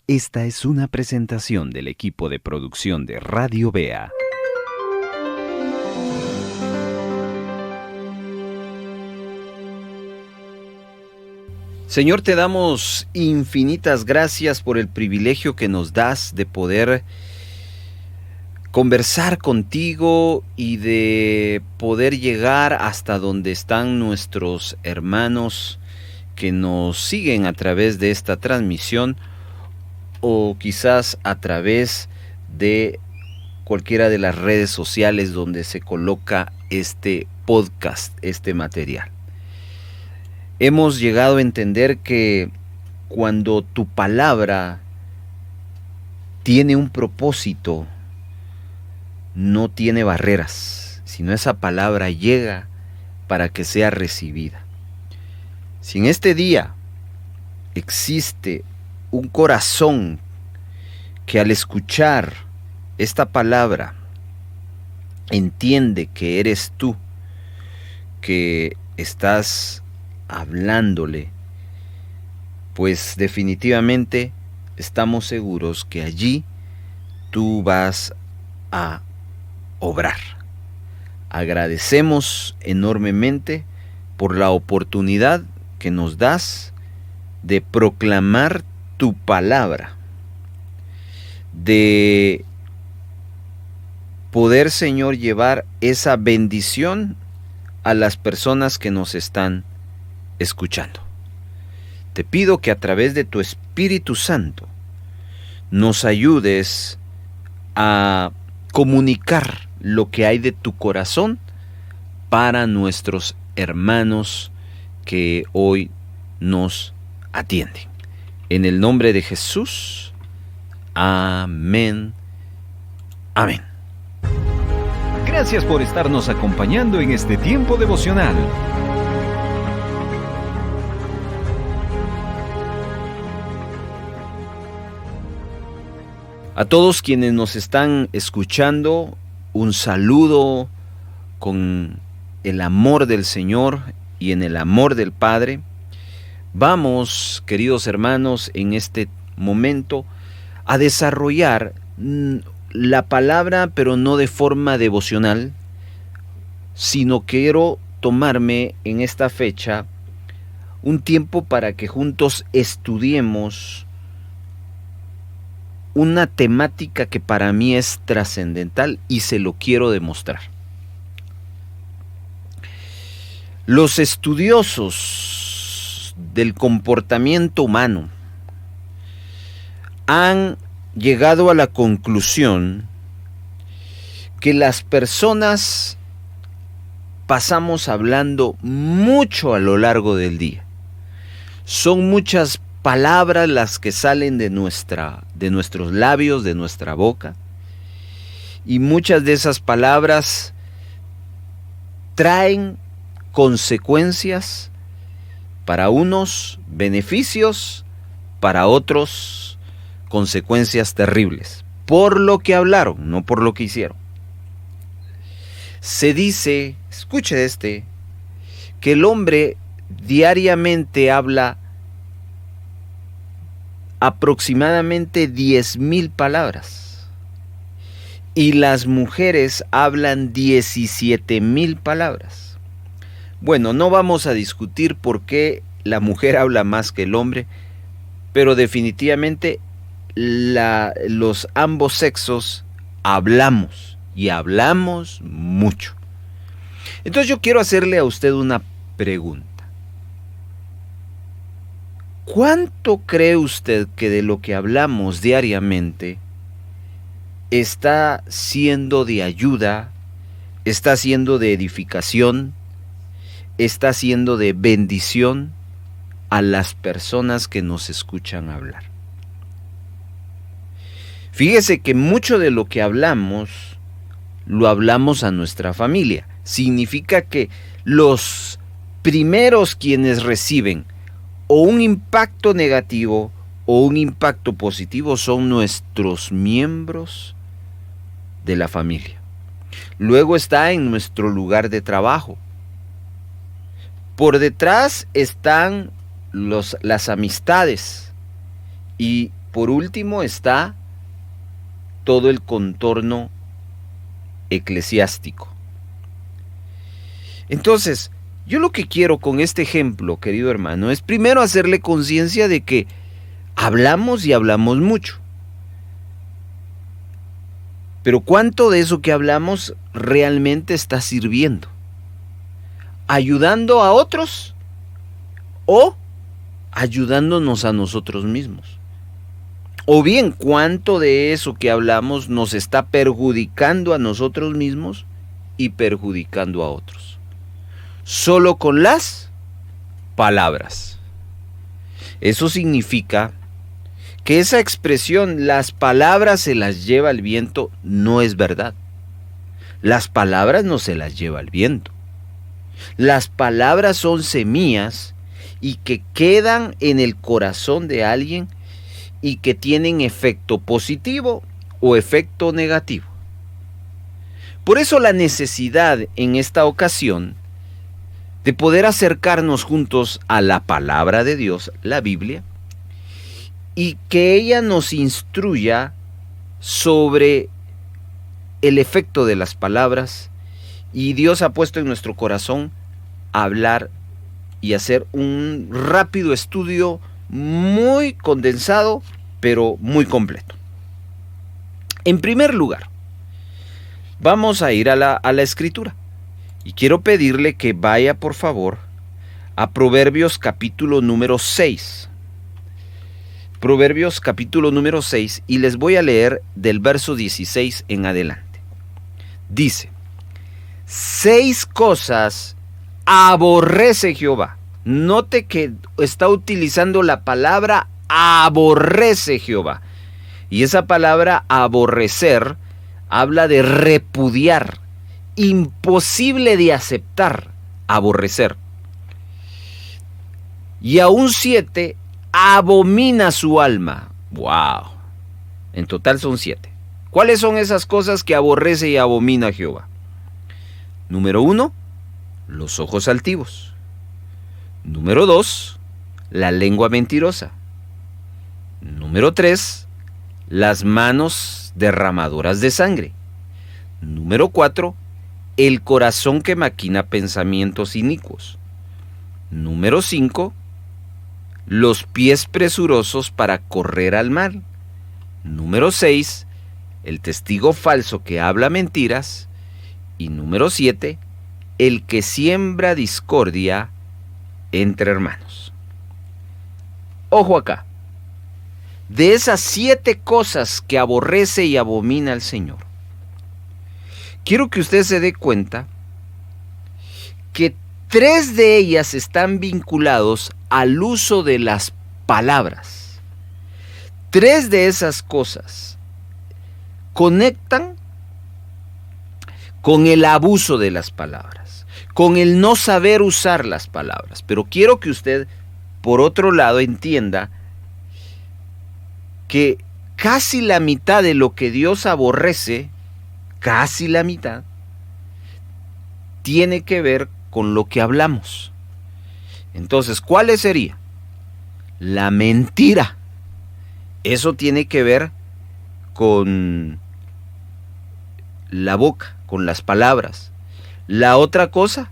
Esta es una presentación del equipo de producción de Radio Bea. Señor, te damos infinitas gracias por el privilegio que nos das de poder conversar contigo y de poder llegar hasta donde están nuestros hermanos que nos siguen a través de esta transmisión o quizás a través de cualquiera de las redes sociales donde se coloca este podcast, este material. Hemos llegado a entender que cuando tu palabra tiene un propósito, no tiene barreras, sino esa palabra llega para que sea recibida. Si en este día existe un corazón que al escuchar esta palabra entiende que eres tú, que estás hablándole, pues definitivamente estamos seguros que allí tú vas a obrar. Agradecemos enormemente por la oportunidad que nos das de proclamar tu palabra, de poder, Señor, llevar esa bendición a las personas que nos están escuchando. Te pido que a través de tu Espíritu Santo nos ayudes a comunicar lo que hay de tu corazón para nuestros hermanos que hoy nos atienden. En el nombre de Jesús, amén, amén. Gracias por estarnos acompañando en este tiempo devocional. A todos quienes nos están escuchando, un saludo con el amor del Señor y en el amor del Padre. Vamos, queridos hermanos, en este momento a desarrollar la palabra, pero no de forma devocional, sino quiero tomarme en esta fecha un tiempo para que juntos estudiemos una temática que para mí es trascendental y se lo quiero demostrar. Los estudiosos del comportamiento humano han llegado a la conclusión que las personas pasamos hablando mucho a lo largo del día. Son muchas palabras las que salen de nuestros labios, de nuestra boca, y muchas de esas palabras traen consecuencias, para unos beneficios, para otros consecuencias terribles, por lo que hablaron, no por lo que hicieron. Se dice, escuche que el hombre diariamente habla aproximadamente 10,000 palabras y las mujeres hablan 17,000 palabras. Bueno, no vamos a discutir por qué la mujer habla más que el hombre, pero definitivamente los ambos sexos hablamos y hablamos mucho. Entonces yo quiero hacerle a usted una pregunta. ¿Cuánto cree usted que de lo que hablamos diariamente está siendo de ayuda, está siendo de edificación, está siendo de bendición a las personas que nos escuchan hablar? Fíjese que mucho de lo que hablamos, lo hablamos a nuestra familia. Significa que los primeros quienes reciben o un impacto negativo o un impacto positivo son nuestros miembros de la familia. Luego está en nuestro lugar de trabajo. Por detrás están las amistades y por último está todo el contorno eclesiástico. Entonces, yo lo que quiero con este ejemplo, querido hermano, es primero hacerle conciencia de que hablamos y hablamos mucho. Pero ¿cuánto de eso que hablamos realmente está sirviendo? ¿Ayudando a otros o ayudándonos a nosotros mismos? O bien, ¿cuánto de eso que hablamos nos está perjudicando a nosotros mismos y perjudicando a otros? Solo con las palabras. Eso significa que esa expresión, las palabras se las lleva el viento, no es verdad. Las palabras no se las lleva el viento. Las palabras son semillas y que quedan en el corazón de alguien y que tienen efecto positivo o efecto negativo. Por eso la necesidad en esta ocasión de poder acercarnos juntos a la palabra de Dios, la Biblia, y que ella nos instruya sobre el efecto de las palabras, y Dios ha puesto en nuestro corazón hablar y hacer un rápido estudio muy condensado, pero muy completo. En primer lugar, vamos a ir a la Escritura. Y quiero pedirle que vaya, por favor, a Proverbios capítulo número 6. Proverbios capítulo número 6, y les voy a leer del verso 16 en adelante. Dice: 6 cosas aborrece Jehová. Note que está utilizando la palabra aborrece Jehová. Y esa palabra aborrecer habla de repudiar, imposible de aceptar, aborrecer. Y aún 7 abomina su alma. ¡Wow! En total son 7. ¿Cuáles son esas cosas que aborrece y abomina Jehová? Número 1, los ojos altivos. Número 2, la lengua mentirosa. Número 3, las manos derramadoras de sangre. Número 4, el corazón que maquina pensamientos inicuos. Número 5, los pies presurosos para correr al mal. Número 6, el testigo falso que habla mentiras. Y número 7, el que siembra discordia entre hermanos. Ojo acá. De esas 7 cosas que aborrece y abomina el Señor, quiero que usted se dé cuenta que 3 de ellas están vinculados al uso de las palabras. 3 de esas cosas conectan con el abuso de las palabras, con el no saber usar las palabras. Pero quiero que usted, por otro lado, entienda que casi la mitad de lo que Dios aborrece, casi la mitad, tiene que ver con lo que hablamos. Entonces, ¿cuál sería? La mentira. Eso tiene que ver con la boca, con las palabras. La otra cosa,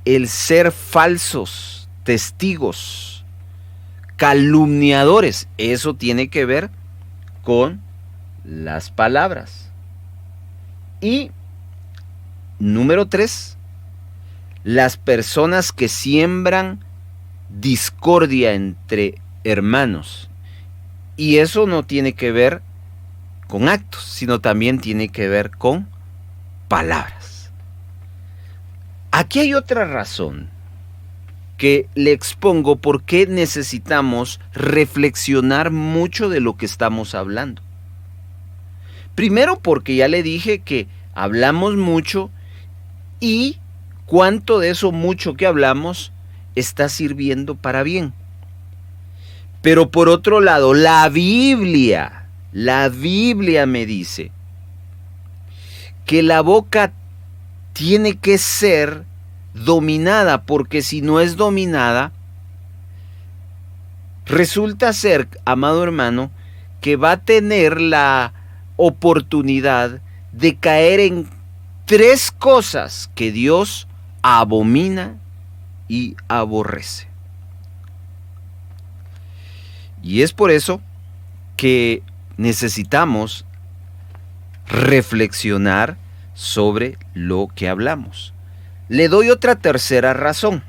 el ser falsos testigos, calumniadores. Eso tiene que ver con las palabras. Y número 3, las personas que siembran discordia entre hermanos. Y eso no tiene que ver con actos, sino también tiene que ver con palabras. Aquí hay otra razón que le expongo por qué necesitamos reflexionar mucho de lo que estamos hablando. Primero, porque ya le dije que hablamos mucho y cuánto de eso mucho que hablamos está sirviendo para bien. Pero por otro lado, la Biblia me dice que la boca tiene que ser dominada, porque si no es dominada, resulta ser, amado hermano, que va a tener la oportunidad de caer en 3 cosas que Dios abomina y aborrece. Y es por eso que necesitamos reflexionar sobre lo que hablamos. Le doy otra tercera razón.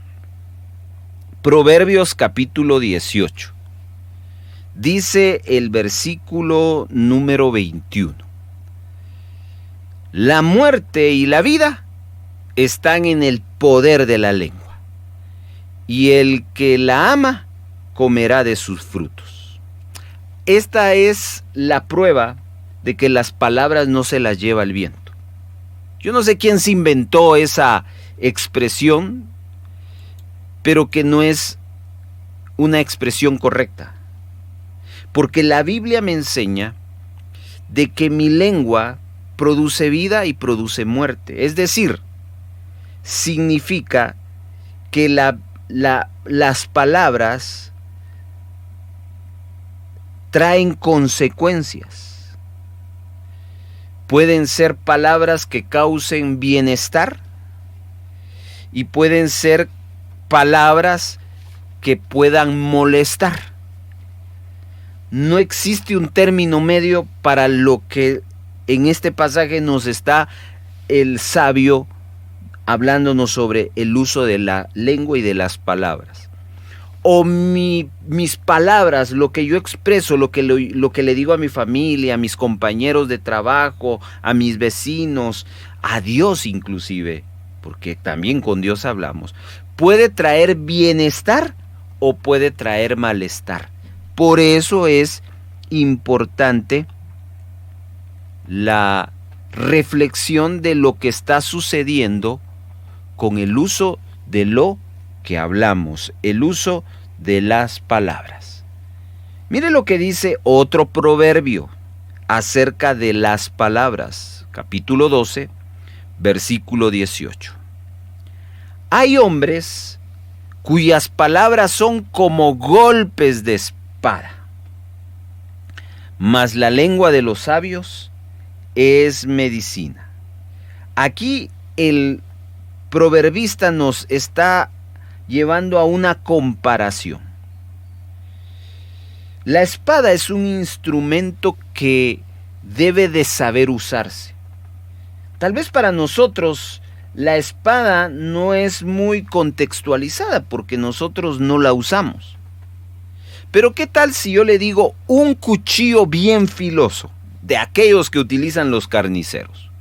Proverbios capítulo 18. Dice el versículo número 21. La muerte y la vida están en el poder de la lengua, y el que la ama comerá de sus frutos. Esta es la prueba de que las palabras no se las lleva el viento. Yo no sé quién se inventó esa expresión, pero que no es una expresión correcta. Porque la Biblia me enseña de que mi lengua produce vida y produce muerte. Es decir, significa que las palabras traen consecuencias. Pueden ser palabras que causen bienestar y pueden ser palabras que puedan molestar. No existe un término medio para lo que en este pasaje nos está el sabio hablándonos sobre el uso de la lengua y de las palabras. O mis palabras, lo que yo expreso, lo que le digo a mi familia, a mis compañeros de trabajo, a mis vecinos, a Dios inclusive, porque también con Dios hablamos, puede traer bienestar o puede traer malestar. Por eso es importante la reflexión de lo que está sucediendo con el uso de lo que hablamos, el uso de las palabras. Mire lo que dice otro proverbio acerca de las palabras, capítulo 12, versículo 18. Hay hombres cuyas palabras son como golpes de espada, mas la lengua de los sabios es medicina. Aquí el proverbista nos está llevando a una comparación. La espada es un instrumento que debe de saber usarse. Tal vez para nosotros la espada no es muy contextualizada porque nosotros no la usamos. Pero ¿qué tal si yo le digo un cuchillo bien filoso, de aquellos que utilizan los carniceros?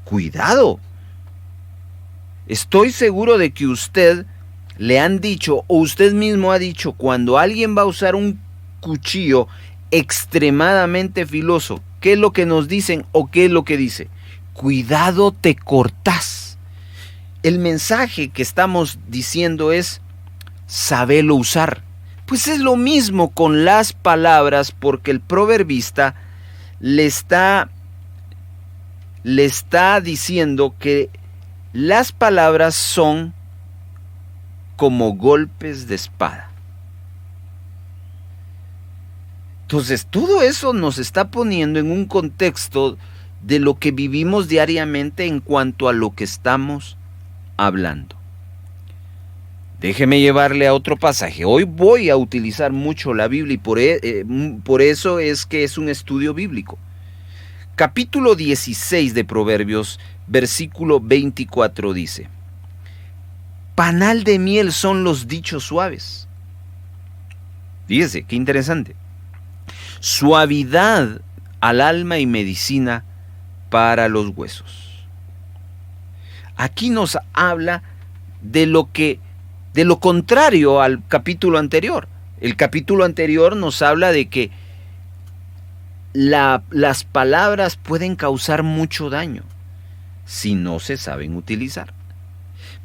Cuidado. Estoy seguro de que usted le han dicho, o usted mismo ha dicho, cuando alguien va a usar un cuchillo extremadamente filoso, ¿qué es lo que nos dicen o qué es lo que dice? Cuidado, te cortás. El mensaje que estamos diciendo es, sabelo usar. Pues es lo mismo con las palabras, porque el proverbista le está diciendo que las palabras son como golpes de espada. Entonces, todo eso nos está poniendo en un contexto de lo que vivimos diariamente en cuanto a lo que estamos hablando. Déjeme llevarle a otro pasaje. Hoy voy a utilizar mucho la Biblia y por eso es que es un estudio bíblico. Capítulo 16 de Proverbios, versículo 24 dice: panal de miel son los dichos suaves. Fíjese, qué interesante. Suavidad al alma y medicina para los huesos. Aquí nos habla de lo contrario al capítulo anterior. El capítulo anterior nos habla de que las palabras pueden causar mucho daño si no se saben utilizar.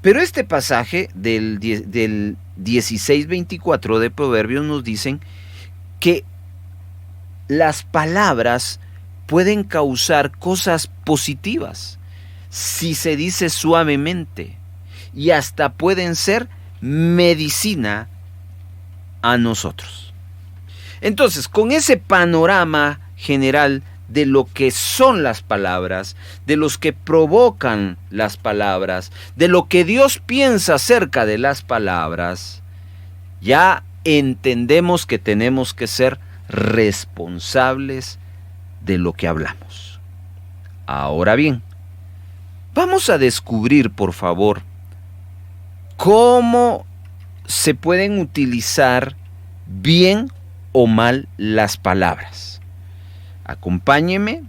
Pero este pasaje del 16:24 de Proverbios nos dicen que las palabras pueden causar cosas positivas si se dice suavemente, y hasta pueden ser medicina a nosotros. Entonces, con ese panorama general de lo que son las palabras, de los que provocan las palabras, de lo que Dios piensa acerca de las palabras, ya entendemos que tenemos que ser responsables de lo que hablamos. Ahora bien, vamos a descubrir, por favor, cómo se pueden utilizar bien o mal las palabras. Acompáñeme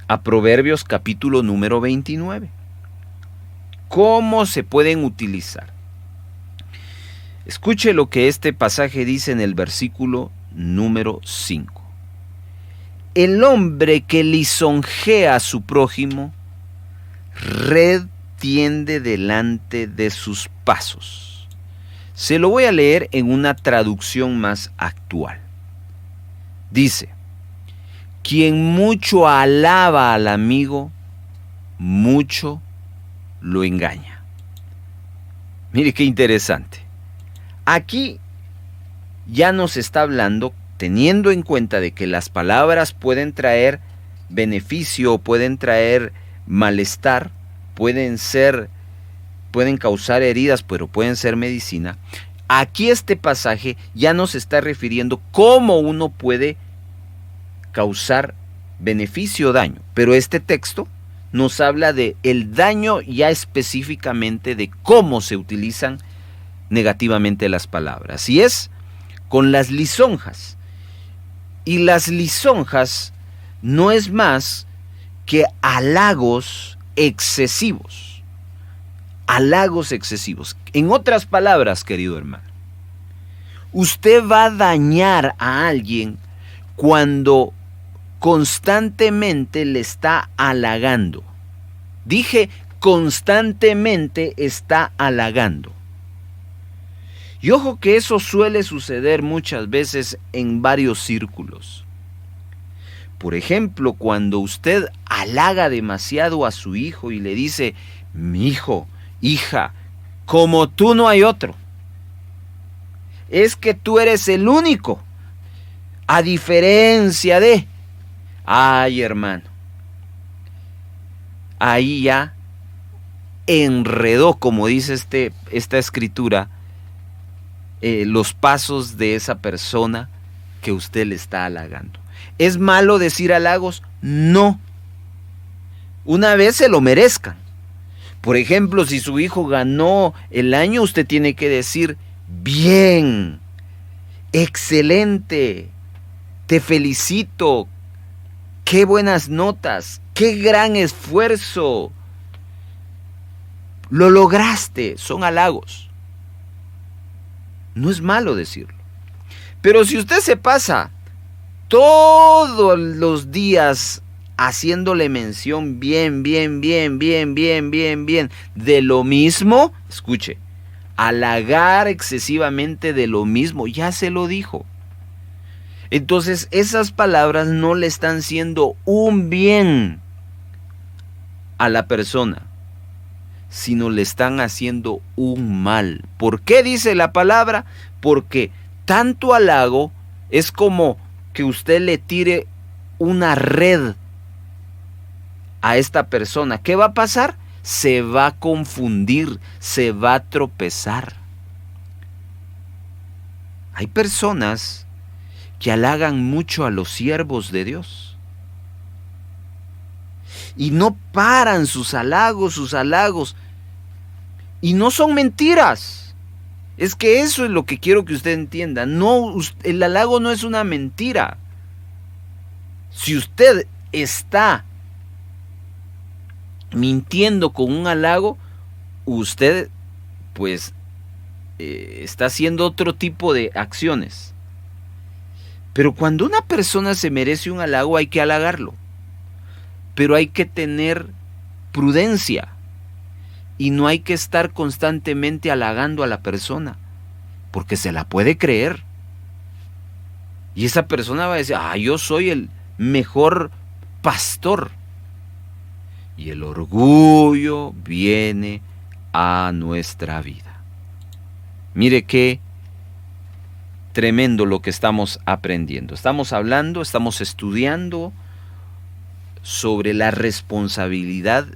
a Proverbios capítulo número 29. ¿Cómo se pueden utilizar? Escuche lo que este pasaje dice en el versículo número 5. El hombre que lisonjea a su prójimo, red tiende delante de sus pasos. Se lo voy a leer en una traducción más actual. Dice: quien mucho alaba al amigo, mucho lo engaña. Mire qué interesante. Aquí ya nos está hablando, teniendo en cuenta de que las palabras pueden traer beneficio, pueden traer malestar, pueden causar heridas, pero pueden ser medicina. Aquí este pasaje ya nos está refiriendo cómo uno puede causar beneficio o daño, pero este texto nos habla de el daño ya específicamente de cómo se utilizan negativamente las palabras, y es con las lisonjas. Y las lisonjas no es más que halagos excesivos. Halagos excesivos. En otras palabras, querido hermano, usted va a dañar a alguien cuando constantemente le está halagando. Dije, constantemente está halagando. Y ojo que eso suele suceder muchas veces en varios círculos. Por ejemplo, cuando usted halaga demasiado a su hijo y le dice: mi hijo, hija, como tú no hay otro. Es que tú eres el único. A diferencia de... Ay, hermano. Ahí ya enredó, como dice esta escritura, los pasos de esa persona que usted le está halagando. ¿Es malo decir halagos? No. Una vez se lo merezcan. Por ejemplo, si su hijo ganó el año, usted tiene que decir: bien, excelente, te felicito, qué buenas notas, qué gran esfuerzo, lo lograste. Son halagos. No es malo decirlo. Pero si usted se pasa todos los días haciéndole mención bien de lo mismo, escuche, halagar excesivamente de lo mismo, ya se lo dijo. Entonces esas palabras no le están siendo un bien a la persona, sino le están haciendo un mal. ¿Por qué dice la palabra? Porque tanto halago es como que usted le tire una red a esta persona. ¿Qué va a pasar? Se va a confundir, se va a tropezar. Hay personas que halagan mucho a los siervos de Dios y no paran sus halagos, y no son mentiras. Es que eso es lo que quiero que usted entienda. No, el halago no es una mentira. Si usted está mintiendo con un halago, usted pues está haciendo otro tipo de acciones. Pero cuando una persona se merece un halago, hay que halagarlo. Pero hay que tener prudencia. Y no hay que estar constantemente halagando a la persona, porque se la puede creer. Y esa persona va a decir: yo soy el mejor pastor. Y el orgullo viene a nuestra vida. Mire qué tremendo lo que estamos aprendiendo. Estamos estudiando sobre la responsabilidad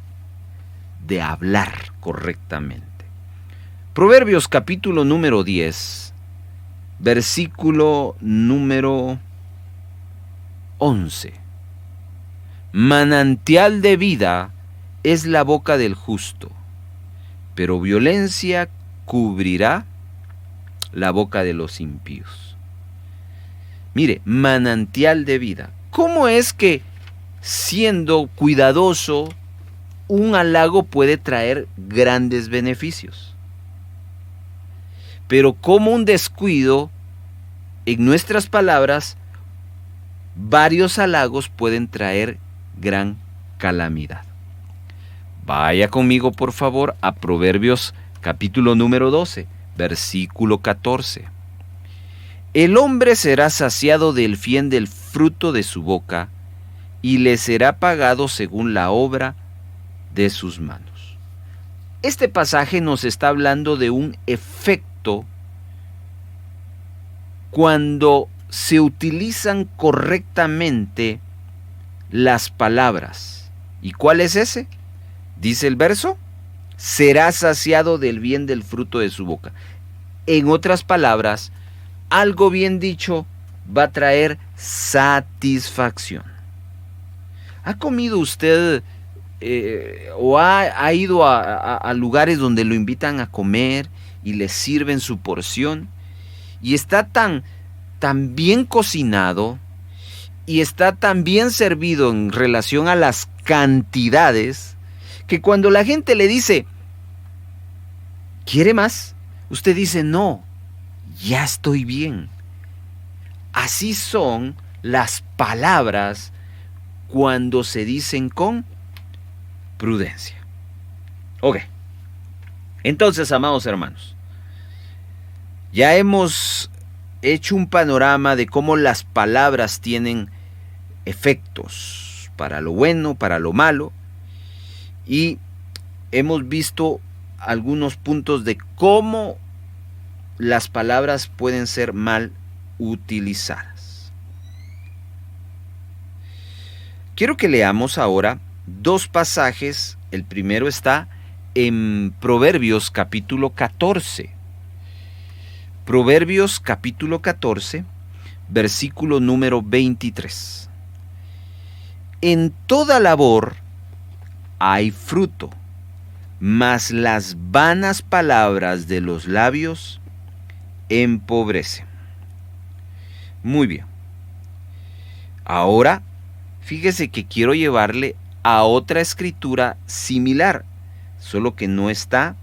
de hablar correctamente. Proverbios capítulo número 10, versículo número 11. Manantial de vida es la boca del justo, pero violencia cubrirá la boca de los impíos. Mire, manantial de vida. ¿Cómo es que siendo cuidadoso un halago puede traer grandes beneficios? Pero como un descuido en nuestras palabras, varios halagos pueden traer gran calamidad. Vaya conmigo, por favor, a Proverbios capítulo número 12, versículo 14. El hombre será saciado del bien del fruto de su boca, y le será pagado según la obra de sus manos. Este pasaje nos está hablando de un efecto cuando se utilizan correctamente las palabras. ¿Y cuál es ese? Dice el verso, será saciado del bien del fruto de su boca. En otras palabras, algo bien dicho va a traer satisfacción. ¿Ha comido usted o ha ido a lugares donde lo invitan a comer y le sirven su porción y está tan bien cocinado y está tan bien servido en relación a las cantidades que cuando la gente le dice, ¿quiere más? Usted dice, no, ya estoy bien. Así son las palabras cuando se dicen con prudencia. Ok. Entonces, amados hermanos, ya hemos hecho un panorama de cómo las palabras tienen efectos para lo bueno, para lo malo, y hemos visto algunos puntos de cómo las palabras pueden ser mal utilizadas. Quiero que leamos ahora dos pasajes. El primero está en Proverbios capítulo 14. Proverbios capítulo 14, versículo número 23. En toda labor hay fruto, mas las vanas palabras de los labios empobrecen. Muy bien. Ahora, fíjese que quiero llevarle a otra escritura similar, solo que no está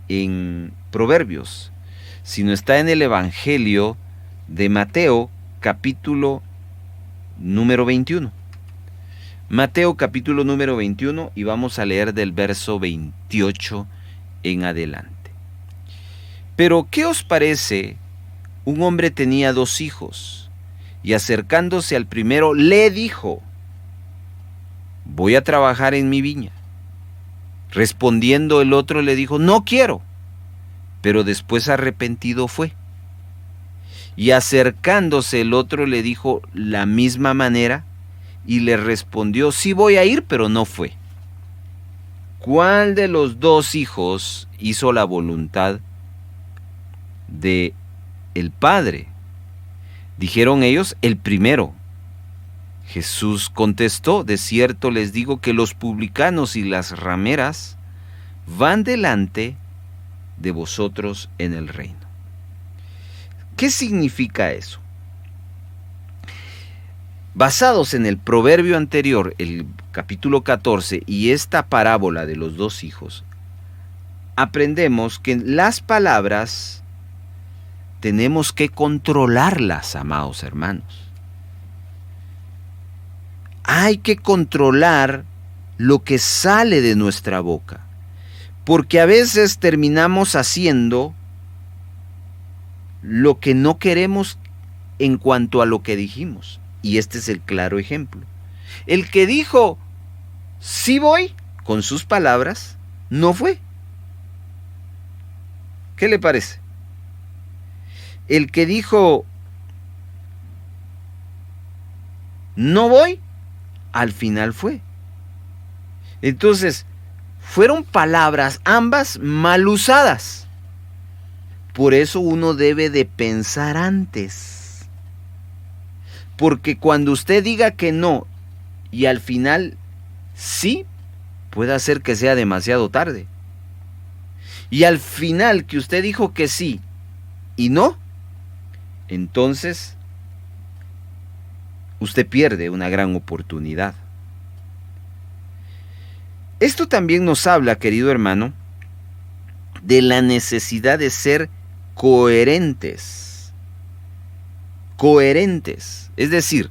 en Proverbios, sino está en el Evangelio de Mateo, capítulo número 21. Mateo, capítulo número 21, y vamos a leer del verso 28 en adelante. Pero, ¿qué os parece? Un hombre tenía 2 hijos, y acercándose al primero, le dijo, voy a trabajar en mi viña. Respondiendo el otro le dijo, no quiero. Pero después arrepentido fue. Y acercándose el otro le dijo la misma manera, y le respondió, sí voy a ir, pero no fue. ¿Cuál de los 2 hijos hizo la voluntad de el padre? Dijeron ellos, el primero. Jesús contestó, de cierto les digo que los publicanos y las rameras van delante de vosotros en el reino. ¿Qué significa eso? Basados en el proverbio anterior, el capítulo 14, y esta parábola de los 2 hijos, aprendemos que las palabras tenemos que controlarlas, amados hermanos. Hay que controlar lo que sale de nuestra boca, porque a veces terminamos haciendo lo que no queremos en cuanto a lo que dijimos. Y este es el claro ejemplo. El que dijo, sí voy, con sus palabras, no fue. ¿Qué le parece? El que dijo, no voy, al final fue. Entonces, fueron palabras ambas mal usadas. Por eso uno debe de pensar antes. Porque cuando usted diga que no y al final sí, puede hacer que sea demasiado tarde. Y al final que usted dijo que sí y no, entonces usted pierde una gran oportunidad. Esto también nos habla, querido hermano, de la necesidad de ser coherentes. Coherentes. Es decir,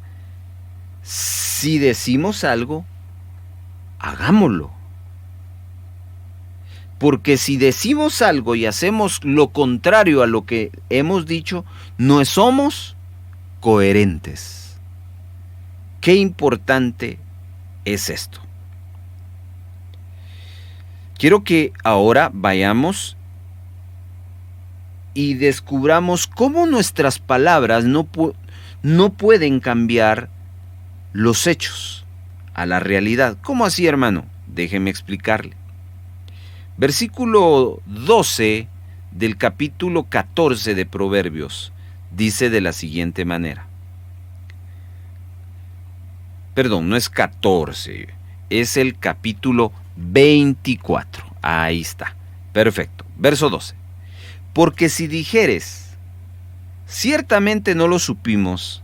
si decimos algo, hagámoslo. Porque si decimos algo y hacemos lo contrario a lo que hemos dicho, no somos coherentes. Qué importante es esto. Quiero que ahora vayamos y descubramos cómo nuestras palabras no pueden cambiar los hechos a la realidad. ¿Cómo así, hermano? Déjeme explicarle. Versículo 12 del capítulo 14 de Proverbios dice de la siguiente manera. Perdón, no es 14, es el capítulo 24. Ahí está. Perfecto. Verso 12. Porque si dijeres, ciertamente no lo supimos,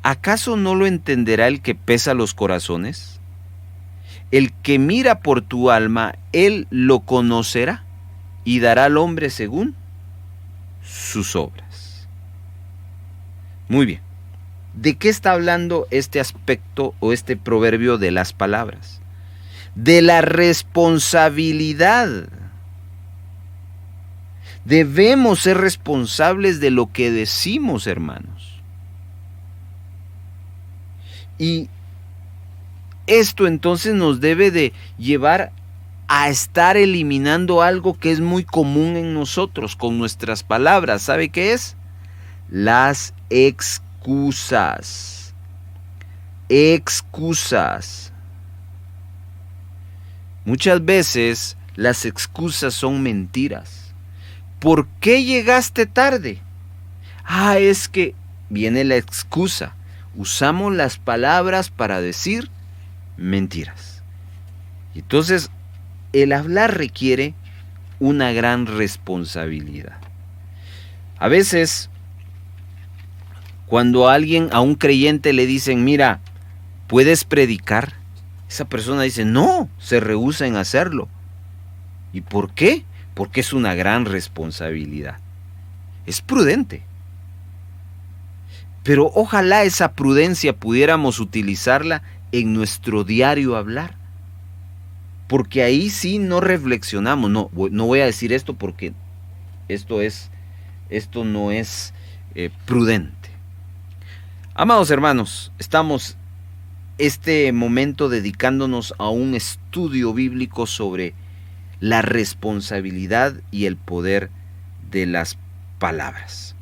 ¿acaso no lo entenderá el que pesa los corazones? El que mira por tu alma, él lo conocerá y dará al hombre según sus obras. Muy bien. ¿De qué está hablando este aspecto o este proverbio de las palabras? De la responsabilidad. Debemos ser responsables de lo que decimos, hermanos. Y esto entonces nos debe de llevar a estar eliminando algo que es muy común en nosotros con nuestras palabras. ¿Sabe qué es? Las excusas. Excusas. Muchas veces las excusas son mentiras. ¿Por qué llegaste tarde? Es que viene la excusa. Usamos las palabras para decir mentiras. Entonces, el hablar requiere una gran responsabilidad. A veces, cuando a un creyente le dicen, mira, ¿puedes predicar? Esa persona dice, no, se rehúsa en hacerlo. ¿Y por qué? Porque es una gran responsabilidad. Es prudente. Pero ojalá esa prudencia pudiéramos utilizarla en nuestro diario hablar. Porque ahí sí no reflexionamos. No voy a decir esto porque esto no es prudente. Amados hermanos, estamos este momento dedicándonos a un estudio bíblico sobre la responsabilidad y el poder de las palabras.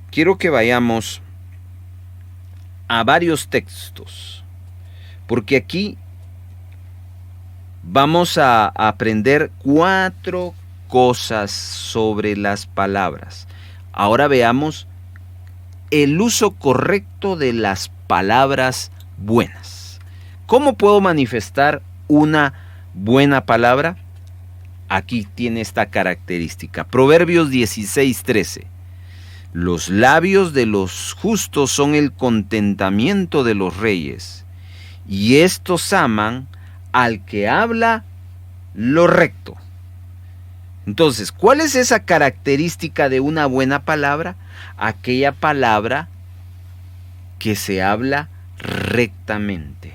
Quiero que vayamos a varios textos, porque aquí vamos a aprender 4 cosas sobre las palabras. Ahora veamos el uso correcto de las palabras buenas. ¿Cómo puedo manifestar una buena palabra? Aquí tiene esta característica. Proverbios 16:13. Los labios de los justos son el contentamiento de los reyes, y estos aman al que habla lo recto. Entonces, ¿cuál es esa característica de una buena palabra? Aquella palabra que se habla rectamente.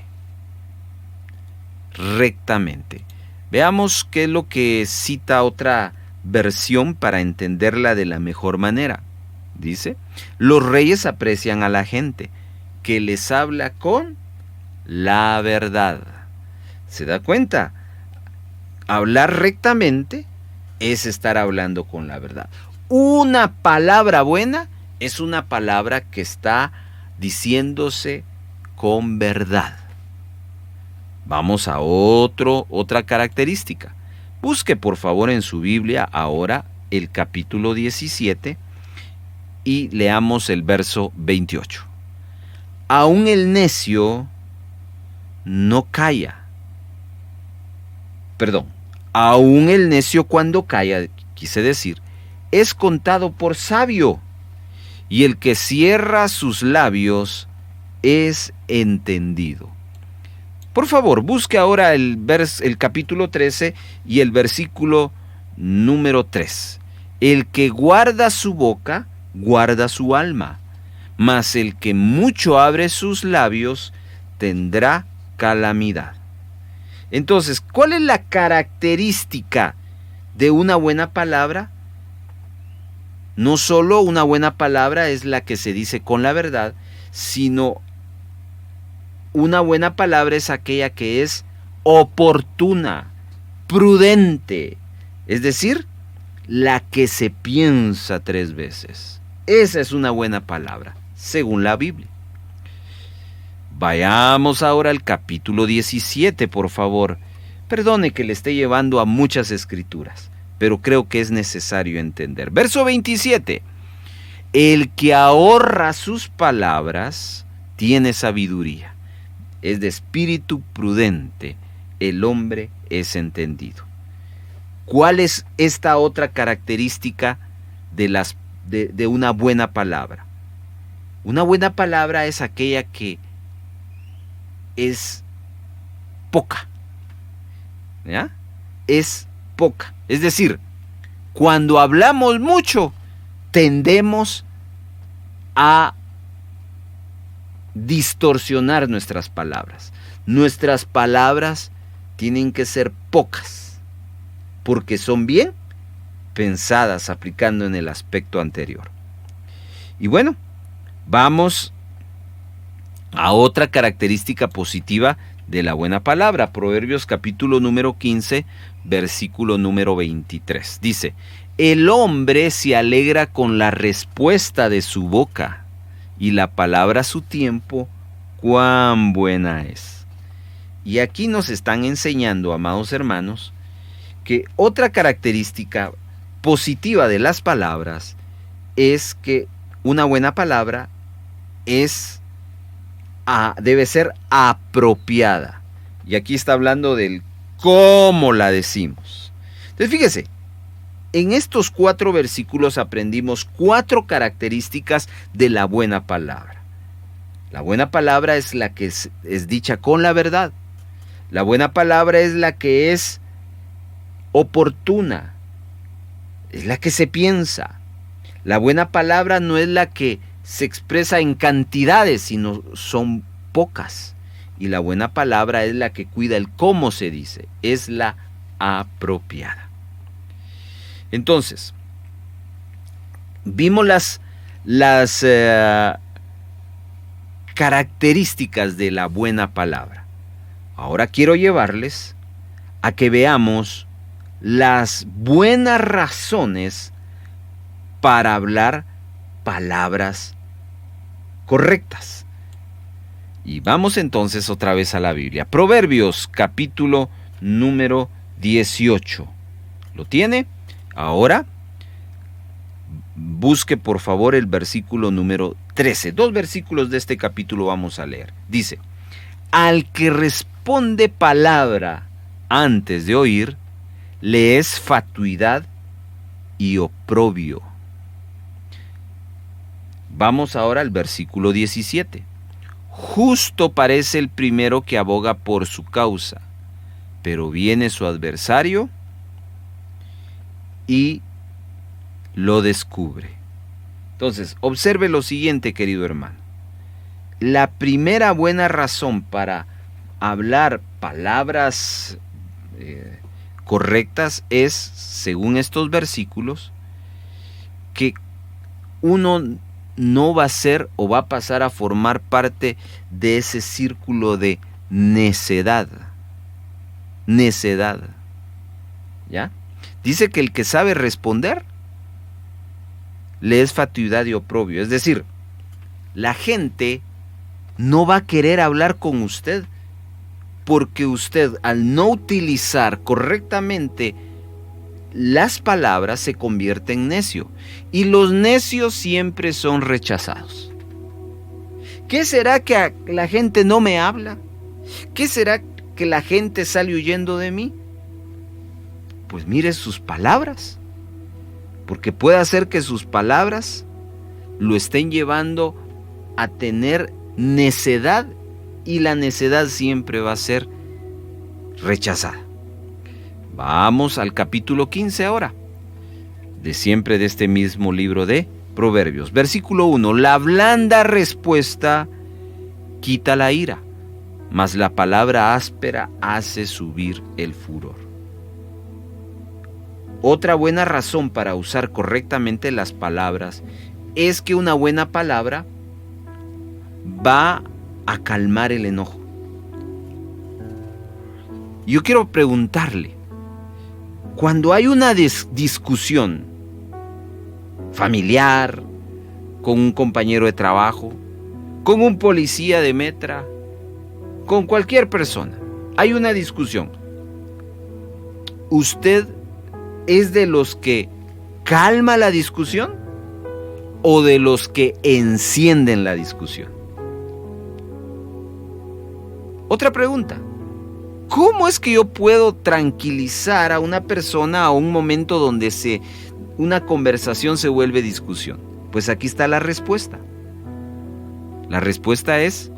Rectamente. Veamos qué es lo que cita otra versión para entenderla de la mejor manera. Dice, los reyes aprecian a la gente que les habla con la verdad. ¿Se da cuenta? Hablar rectamente es estar hablando con la verdad. Una palabra buena es una palabra que está diciéndose con verdad. Vamos a otra característica. Busque por favor en su Biblia ahora el capítulo 17 y leamos el verso 28. Aún el necio no calla. Perdón, aún el necio cuando calla, quise decir, es contado por sabio, y el que cierra sus labios es entendido. Por favor, busque ahora el capítulo 13 y el versículo número 3. El que guarda su boca, guarda su alma, mas el que mucho abre sus labios, tendrá calamidad. Entonces, ¿cuál es la característica de una buena palabra? No solo una buena palabra es la que se dice con la verdad, sino una buena palabra es aquella que es oportuna, prudente, es decir, la que se piensa 3 veces. Esa es una buena palabra, según la Biblia. Vayamos ahora al capítulo 17, por favor. Perdone que le esté llevando a muchas escrituras, pero creo que es necesario entender. Verso 27. El que ahorra sus palabras tiene sabiduría. Es de espíritu prudente. El hombre es entendido. ¿Cuál es esta otra característica de una buena palabra? Una buena palabra es aquella que es poca. ¿Ya? Es poca. Es decir, cuando hablamos mucho, tendemos a distorsionar nuestras palabras. Nuestras palabras tienen que ser pocas, porque son bien pensadas, aplicando en el aspecto anterior. Y bueno, vamos a otra característica positiva de la buena palabra. Proverbios capítulo número 15, versículo número 23. Dice: el hombre se alegra con la respuesta de su boca, y la palabra a su tiempo, cuán buena es. Y aquí nos están enseñando, amados hermanos, que otra característica positiva de las palabras es que una buena palabra debe ser apropiada. Y aquí está hablando del cómo la decimos. Entonces fíjese, en estos 4 versículos aprendimos 4 características de la buena palabra. La buena palabra es la que es dicha con la verdad. La buena palabra es la que es oportuna, es la que se piensa. La buena palabra no es la que se expresa en cantidades, sino son pocas. Y la buena palabra es la que cuida el cómo se dice, es la apropiada. Entonces, vimos las características de la buena palabra. Ahora quiero llevarles a que veamos las buenas razones para hablar palabras correctas. Y vamos entonces otra vez a la Biblia. Proverbios capítulo número 18. ¿Lo tiene? Ahora busque por favor el versículo número 13. 2 versículos de este capítulo vamos a leer. Dice: al que responde palabra antes de oír, le es fatuidad y oprobio. Vamos ahora al versículo 17. Justo parece el primero que aboga por su causa, pero viene su adversario y lo descubre. Entonces, observe lo siguiente, querido hermano. La primera buena razón para hablar palabras correctas es, según estos versículos, que uno no va a ser o va a pasar a formar parte de ese círculo de necedad. Necedad. ¿Ya? Dice que el que sabe responder le es fatuidad y oprobio. Es decir, la gente no va a querer hablar con usted porque usted, al no utilizar correctamente las palabras, se convierte en necio. Y los necios siempre son rechazados. ¿Qué será que la gente no me habla? ¿Qué será que la gente sale huyendo de mí? Pues mire sus palabras, porque puede ser que sus palabras lo estén llevando a tener necedad, y la necedad siempre va a ser rechazada. Vamos al capítulo 15 ahora, de este mismo libro de Proverbios. Versículo 1, la blanda respuesta quita la ira, mas la palabra áspera hace subir el furor. Otra buena razón para usar correctamente las palabras es que una buena palabra va a calmar el enojo. Yo quiero preguntarle, cuando hay una discusión familiar, con un compañero de trabajo, con un policía de metra, con cualquier persona, hay una discusión, ¿usted es de los que calma la discusión o de los que encienden la discusión? Otra pregunta, ¿cómo es que yo puedo tranquilizar a una persona a un momento donde una conversación se vuelve discusión? Pues aquí está la respuesta. La respuesta es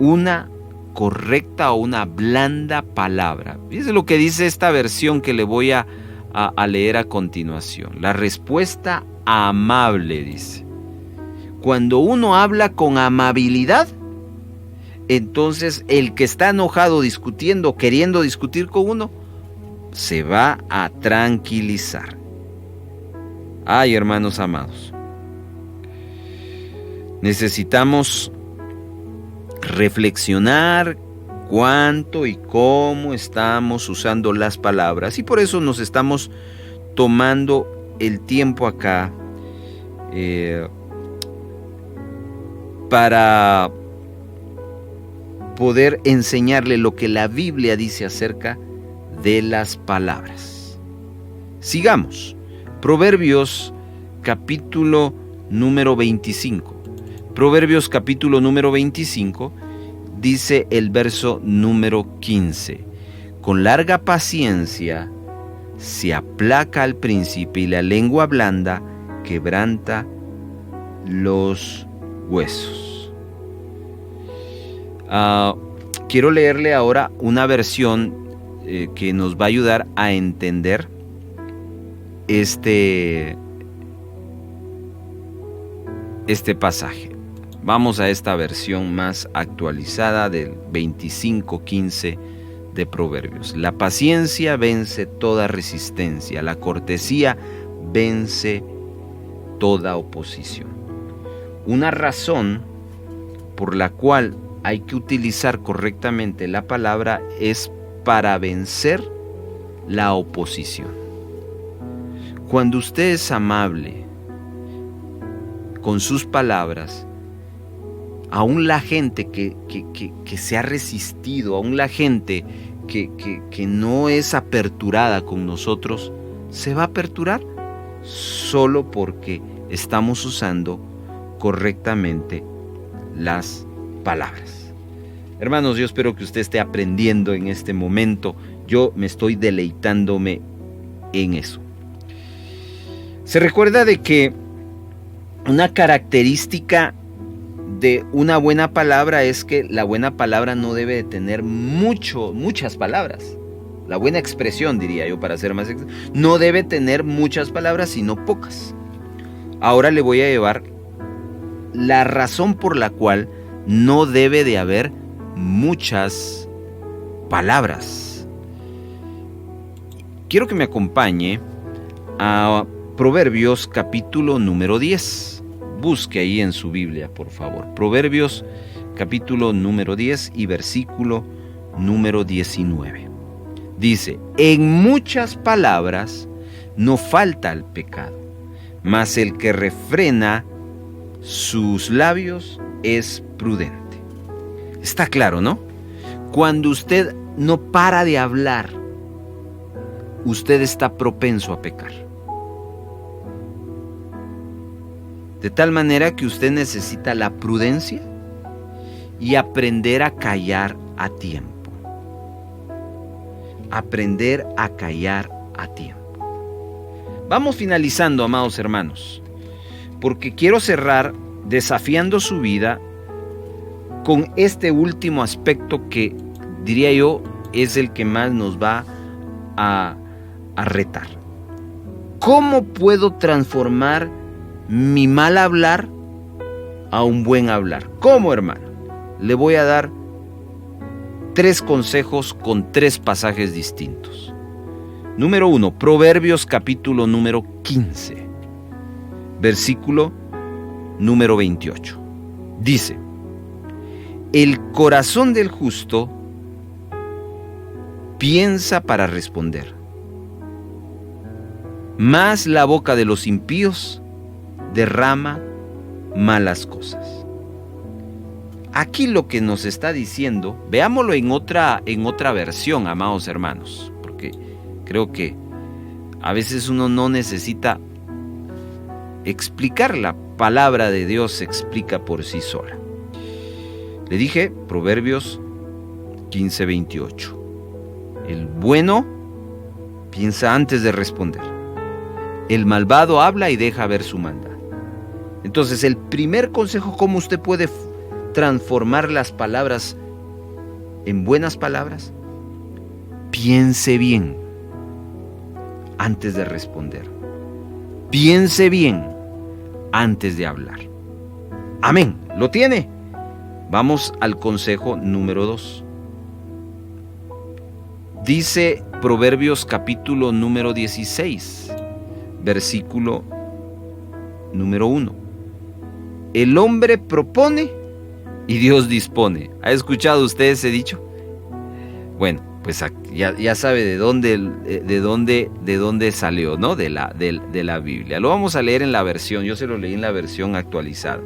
una correcta o una blanda palabra. Fíjese lo que dice esta versión que le voy a leer a continuación. La respuesta amable, dice. Cuando uno habla con amabilidad, entonces el que está enojado, discutiendo, queriendo discutir con uno, se va a tranquilizar. Ay, hermanos amados, necesitamos reflexionar cuánto y cómo estamos usando las palabras, y por eso nos estamos tomando el tiempo acá para poder enseñarle lo que la Biblia dice acerca de las palabras. Sigamos. Proverbios capítulo número 25. Proverbios capítulo número 25 dice el verso número 15. Con larga paciencia se aplaca al príncipe y la lengua blanda quebranta los huesos. Quiero leerle ahora una versión que nos va a ayudar a entender este pasaje. Vamos a esta versión más actualizada del 25:15 de Proverbios. La paciencia vence toda resistencia, la cortesía vence toda oposición. Una razón por la cual hay que utilizar correctamente la palabra es para vencer la oposición. Cuando usted es amable con sus palabras, aún la gente que se ha resistido, aún la gente que no es aperturada con nosotros, se va a aperturar solo porque estamos usando correctamente las palabras. Hermanos, yo espero que usted esté aprendiendo en este momento. Yo me estoy deleitándome en eso. Se recuerda de que una característica de una buena palabra es que la buena palabra no debe de tener muchas palabras. La buena expresión, diría yo, para ser más exacto, no debe tener muchas palabras, sino pocas. Ahora le voy a llevar la razón por la cual no debe de haber muchas palabras. Quiero que me acompañe a Proverbios capítulo número 10. Busque ahí en su Biblia, por favor. Proverbios capítulo número 10 y versículo número 19. Dice: en muchas palabras no falta el pecado, mas el que refrena sus labios es prudente. Está claro, ¿no? Cuando usted no para de hablar, usted está propenso a pecar. De tal manera que usted necesita la prudencia y aprender a callar a tiempo. Aprender a callar a tiempo. Vamos finalizando, amados hermanos, porque quiero cerrar desafiando su vida con este último aspecto que, diría yo, es el que más nos va a retar. ¿Cómo puedo transformar mi mal hablar a un buen hablar? ¿Cómo, hermano? Le voy a dar 3 consejos con 3 pasajes distintos. Número 1, Proverbios capítulo número 15, versículo número 28. Dice: el corazón del justo piensa para responder, mas la boca de los impíos derrama malas cosas. Aquí lo que nos está diciendo, veámoslo en otra versión, amados hermanos, porque creo que a veces uno no necesita explicar, la palabra de Dios se explica por sí sola. Le dije, Proverbios 15:28. El bueno piensa antes de responder. El malvado habla y deja ver su maldad. Entonces, el primer consejo, ¿cómo usted puede transformar las palabras en buenas palabras? Piense bien antes de responder. Piense bien antes de hablar. Amén. ¿Lo tiene? Vamos al consejo número 2. Dice Proverbios capítulo número 16, versículo número 1. El hombre propone y Dios dispone. ¿Ha escuchado usted ese dicho? Bueno, pues ya sabe de dónde salió, ¿no? De la Biblia. Lo vamos a leer en la versión, yo se lo leí en la versión actualizada.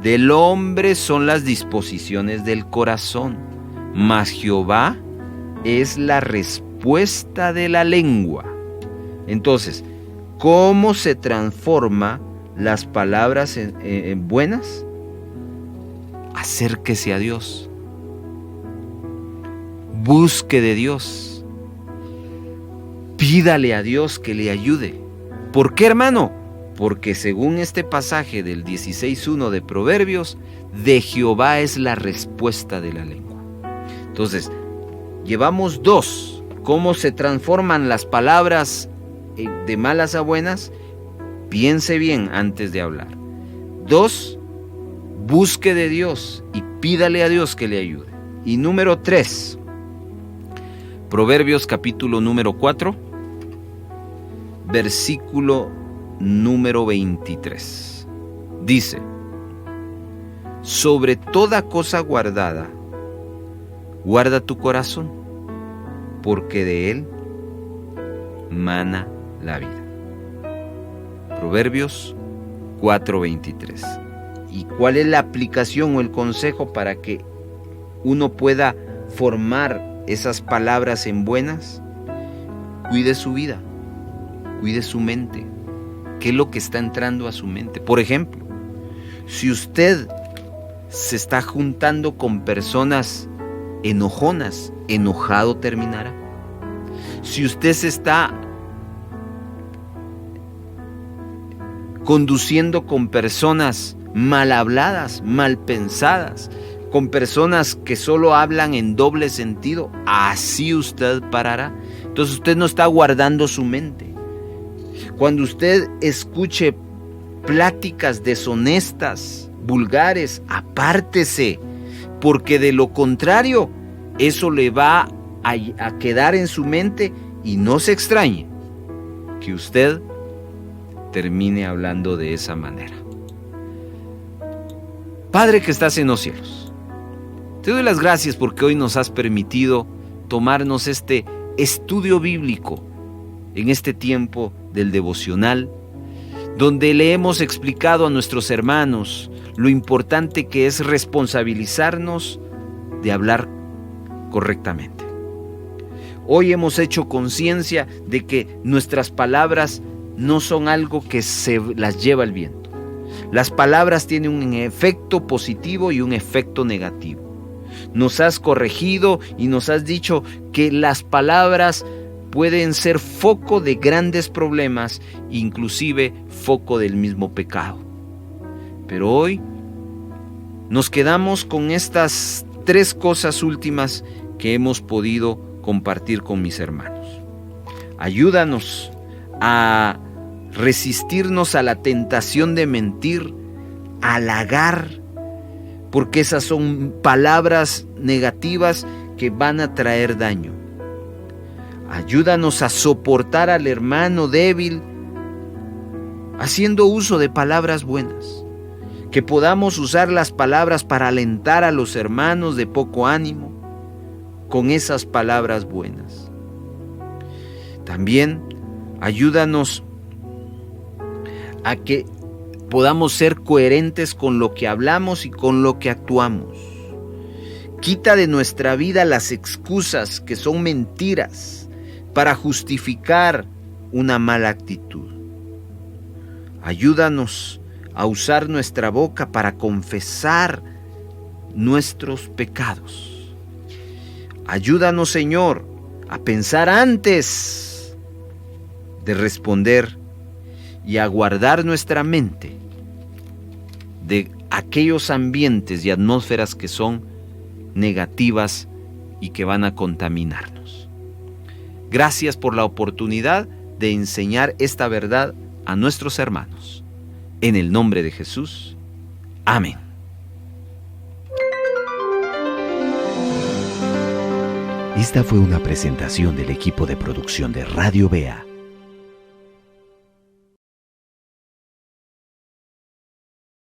Del hombre son las disposiciones del corazón, mas Jehová es la respuesta de la lengua. Entonces, ¿cómo se transforma las palabras en buenas? Acérquese a Dios. Busque de Dios. Pídale a Dios que le ayude. ¿Por qué, hermano? Porque según este pasaje del 16:1 de Proverbios, de Jehová es la respuesta de la lengua. Entonces, llevamos 2. ¿Cómo se transforman las palabras de malas a buenas? Piense bien antes de hablar. 2, busque de Dios y pídale a Dios que le ayude. Y número 3, Proverbios capítulo número 4, versículo número 23. Dice: sobre toda cosa guardada, guarda tu corazón, porque de él mana la vida. Proverbios 4:23. ¿Y cuál es la aplicación o el consejo para que uno pueda formar esas palabras en buenas? Cuide su vida, cuide su mente. ¿Qué es lo que está entrando a su mente? Por ejemplo, si usted se está juntando con personas enojonas, enojado terminará. Si usted se está conduciendo con personas mal habladas, mal pensadas, con personas que solo hablan en doble sentido, así usted parará. Entonces usted no está guardando su mente. Cuando usted escuche pláticas deshonestas, vulgares, apártese, porque de lo contrario, eso le va a quedar en su mente y no se extrañe que usted termine hablando de esa manera. Padre que estás en los cielos, te doy las gracias porque hoy nos has permitido tomarnos este estudio bíblico en este tiempo del devocional. donde le hemos explicado a nuestros hermanos lo importante que es responsabilizarnos de hablar correctamente. Hoy hemos hecho conciencia de que nuestras palabras no son algo que se las lleva el viento. Las palabras tienen un efecto positivo y un efecto negativo. Nos has corregido y nos has dicho que las palabras pueden ser foco de grandes problemas, inclusive foco del mismo pecado. Pero hoy nos quedamos con estas 3 cosas últimas que hemos podido compartir con mis hermanos. Ayúdanos a resistirnos a la tentación de mentir, a halagar, porque esas son palabras negativas que van a traer daño. Ayúdanos a soportar al hermano débil haciendo uso de palabras buenas, que podamos usar las palabras para alentar a los hermanos de poco ánimo con esas palabras buenas. También ayúdanos a que podamos ser coherentes con lo que hablamos y con lo que actuamos. Quita de nuestra vida las excusas que son mentiras para justificar una mala actitud. Ayúdanos a usar nuestra boca para confesar nuestros pecados. Ayúdanos, Señor, a pensar antes de responder y a guardar nuestra mente de aquellos ambientes y atmósferas que son negativas y que van a contaminarnos. Gracias por la oportunidad de enseñar esta verdad a nuestros hermanos. En el nombre de Jesús. Amén. Esta fue una presentación del equipo de producción de Radio Bea.